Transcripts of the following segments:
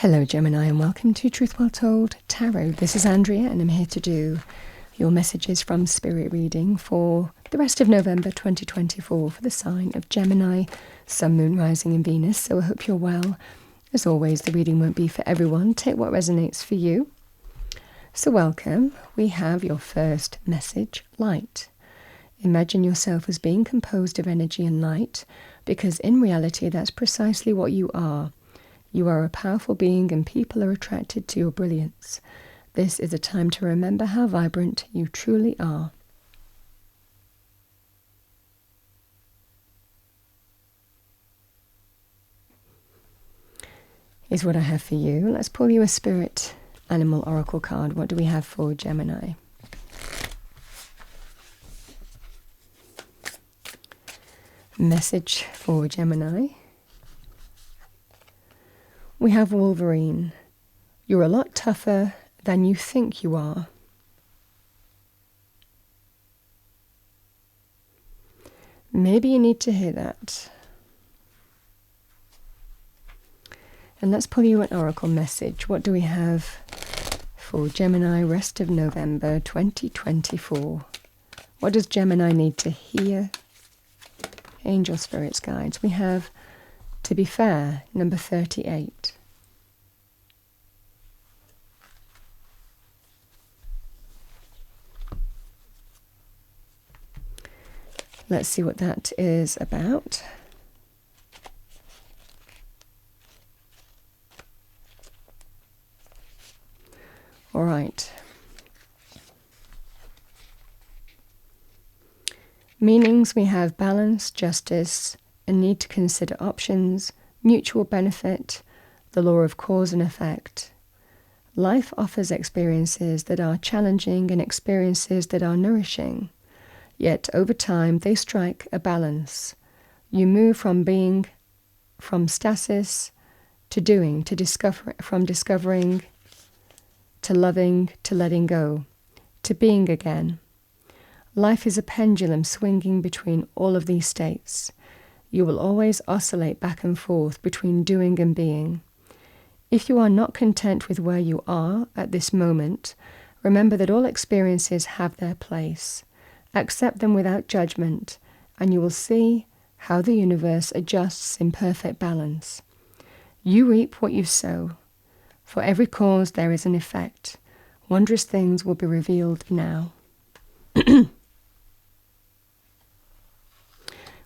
Hello Gemini and welcome to Truth Well Told Tarot. This is Andrea and I'm here to do your messages from Spirit reading for the rest of November 2024 for the sign of Gemini, Sun, Moon, Rising and Venus. So I hope you're well. As always, the reading won't be for everyone. Take what resonates for you. So welcome. We have your first message, light. Imagine yourself as being composed of energy and light, because in reality that's precisely what you are. You are a powerful being and people are attracted to your brilliance. This is a time to remember how vibrant you truly are. Here's what I have for you. Let's pull you a spirit animal oracle card. What do we have for Gemini? Message for Gemini. We have Wolverine. You're a lot tougher than you think you are. Maybe you need to hear that. And let's pull you an oracle message. What do we have for Gemini rest of November 2024? What does Gemini need to hear? Angel spirits guides. We have, to be fair, number 38. Let's see what that is about. All right. Meanings, we have balance, justice, a need to consider options, mutual benefit, the law of cause and effect. Life offers experiences that are challenging and experiences that are nourishing. Yet over time they strike a balance. You move from stasis to doing, from discovering to loving to letting go, to being again. Life is a pendulum swinging between all of these states. You will always oscillate back and forth between doing and being. If you are not content with where you are at this moment, remember that all experiences have their place. Accept them without judgment, and you will see how the universe adjusts in perfect balance. You reap what you sow. For every cause there is an effect. Wondrous things will be revealed now.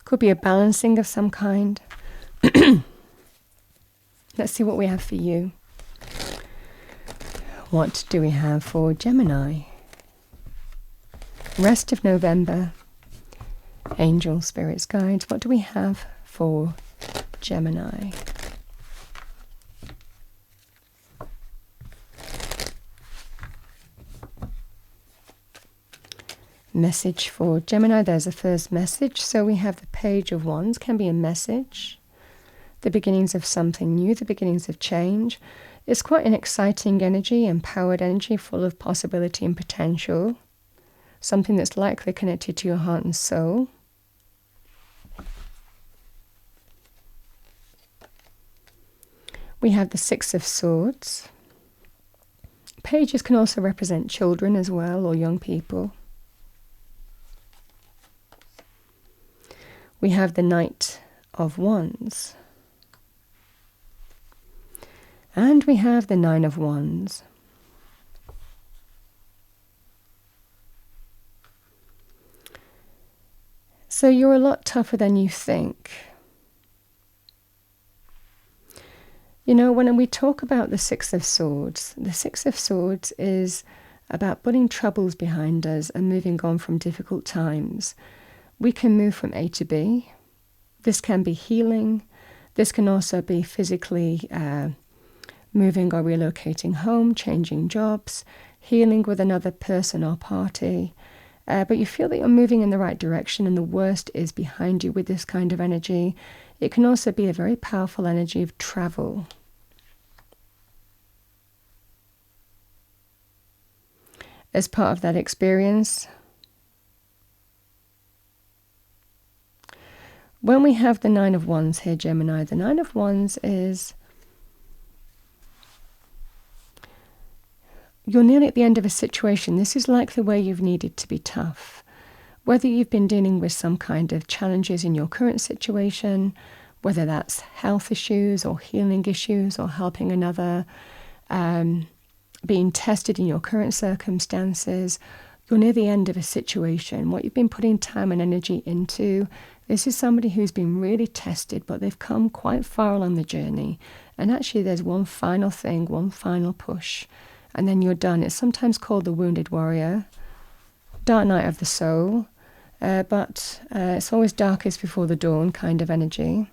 Could be a balancing of some kind. Let's see what we have for you. What do we have for Gemini? Rest of November. Angel spirits guides. What do we have for Gemini? Message for Gemini. There's a first message. So we have the Page of Wands. Can be a message. The beginnings of something new. The beginnings of change. It's quite an exciting energy, empowered energy, full of possibility and potential. Something that's likely connected to your heart and soul. We have the Six of Swords. Pages can also represent children as well, or young people. We have the Knight of Wands. And we have the Nine of Wands. So you're a lot tougher than you think. You know, when we talk about the Six of Swords is about putting troubles behind us and moving on from difficult times. We can move from A to B. This can be healing. This can also be physically moving or relocating home, changing jobs, healing with another person or party. But you feel that you're moving in the right direction and the worst is behind you with this kind of energy. It can also be a very powerful energy of travel. As part of that experience, when we have the Nine of Wands here, Gemini, the Nine of Wands is you're nearly at the end of a situation. This is likely where you've needed to be tough. Whether you've been dealing with some kind of challenges in your current situation, whether that's health issues or healing issues or helping another, being tested in your current circumstances, you're near the end of a situation. What you've been putting time and energy into, this is somebody who's been really tested, but they've come quite far along the journey. And actually there's one final thing, one final push, and then you're done. It's sometimes called the wounded warrior, dark night of the soul, but it's always darkest before the dawn kind of energy.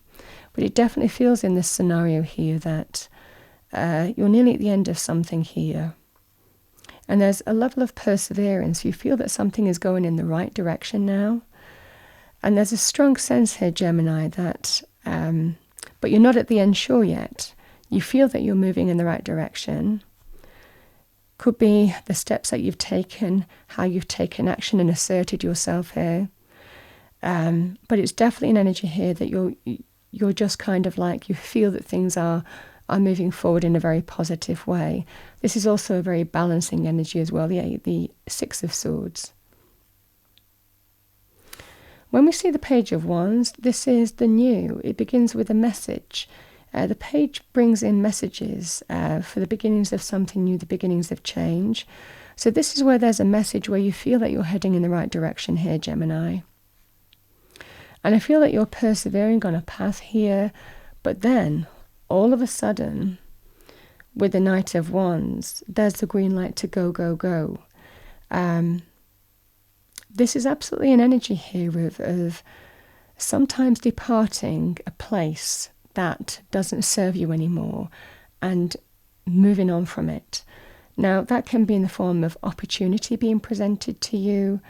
But it definitely feels in this scenario here that you're nearly at the end of something here. And there's a level of perseverance. You feel that something is going in the right direction now. And there's a strong sense here, Gemini, that, but you're not at the end sure yet. You feel that you're moving in the right direction. Could be the steps that you've taken, how you've taken action and asserted yourself here. But it's definitely an energy here that you're just kind of like, you feel that things are moving forward in a very positive way. This is also a very balancing energy as well, the Six of Swords. When we see the Page of Wands, this is the new. It begins with a message. The page brings in messages for the beginnings of something new, the beginnings of change. So this is where there's a message where you feel that you're heading in the right direction here, Gemini. And I feel that you're persevering on a path here, but then all of a sudden, with the Knight of Wands, there's the green light to go, go, go. This is absolutely an energy here of sometimes departing a place that doesn't serve you anymore and moving on from it. Now, that can be in the form of opportunity being presented to you.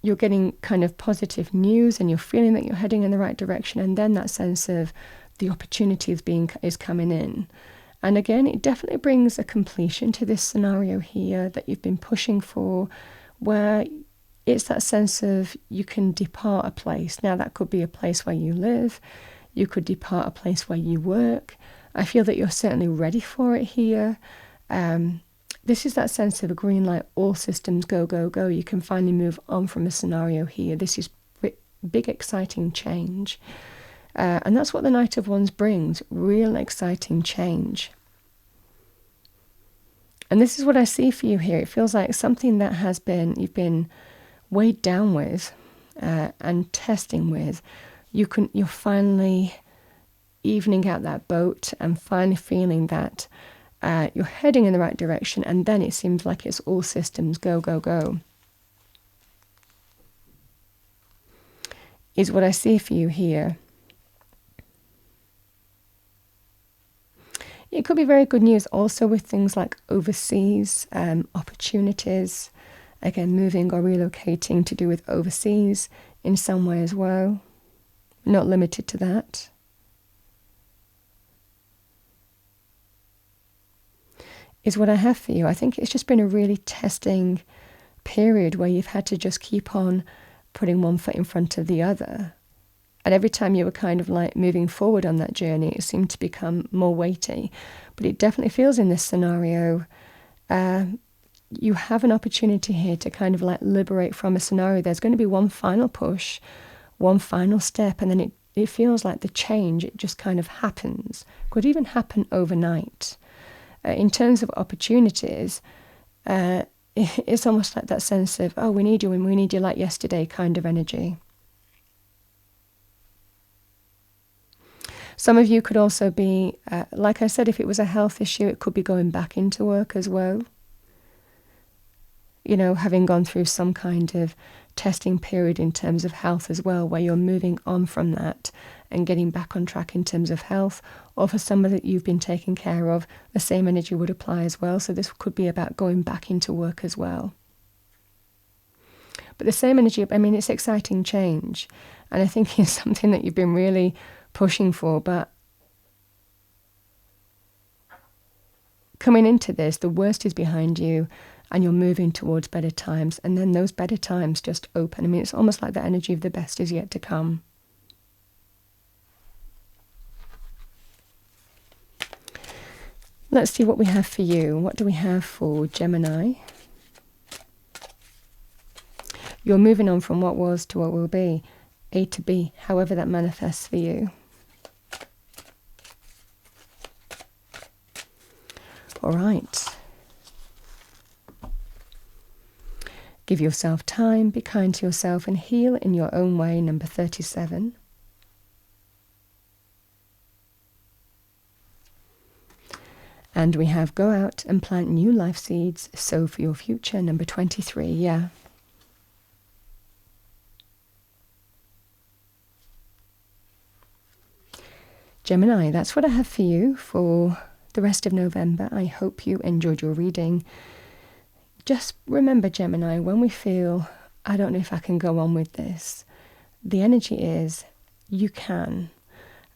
You're getting kind of positive news and you're feeling that you're heading in the right direction, and then that sense of the opportunity is coming in. And again, it definitely brings a completion to this scenario here that you've been pushing for, where it's that sense of you can depart a place. Now, that could be a place where you live. You could depart a place where you work. I feel that you're certainly ready for it here. This is that sense of a green light, all systems go, go, go. You can finally move on from a scenario here. This is big, exciting change. And that's what the Knight of Wands brings, real exciting change. And this is what I see for you here. It feels like something that you've been weighed down with and testing with. You're finally evening out that boat and finally feeling that you're heading in the right direction, and then it seems like it's all systems go, go, go. Is what I see for you here. It could be very good news also with things like overseas opportunities. Again, moving or relocating to do with overseas in some way as well. Not limited to that. Is what I have for you. I think it's just been a really testing period where you've had to just keep on putting one foot in front of the other. And every time you were kind of like moving forward on that journey, it seemed to become more weighty. But it definitely feels in this scenario, you have an opportunity here to kind of like liberate from a scenario. There's going to be one final push, one final step, and then it feels like the change, it just kind of happens. Could even happen overnight. In terms of opportunities, it's almost like that sense of, oh, we need you and we need you like yesterday kind of energy. Some of you could also be, like I said, if it was a health issue, it could be going back into work as well. You know, having gone through some kind of testing period in terms of health as well, where you're moving on from that and getting back on track in terms of health. Or for somebody that you've been taking care of, the same energy would apply as well. So this could be about going back into work as well. But the same energy, I mean, it's exciting change. And I think it's something that you've been really pushing for. But coming into this, the worst is behind you and you're moving towards better times. And then those better times just open. I mean, it's almost like the energy of the best is yet to come. Let's see what we have for you. What do we have for Gemini? You're moving on from what was to what will be. A to B, however that manifests for you. All right. Give yourself time, be kind to yourself, and heal in your own way, number 37. And we have go out and plant new life seeds, sow for your future, number 23, yeah. Gemini, that's what I have for you for the rest of November. I hope you enjoyed your reading. Just remember, Gemini, when we feel, I don't know if I can go on with this, the energy is, you can.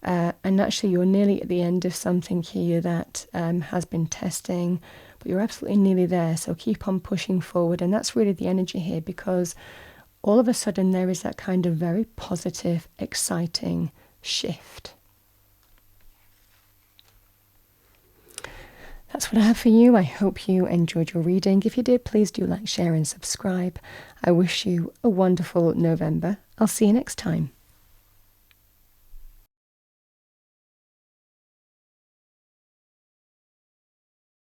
And actually, you're nearly at the end of something here that has been testing, but you're absolutely nearly there. So keep on pushing forward. And that's really the energy here, because all of a sudden there is that kind of very positive, exciting shift. That's what I have for you. I hope you enjoyed your reading. If you did, please do like, share and subscribe. I wish you a wonderful November. I'll see you next time.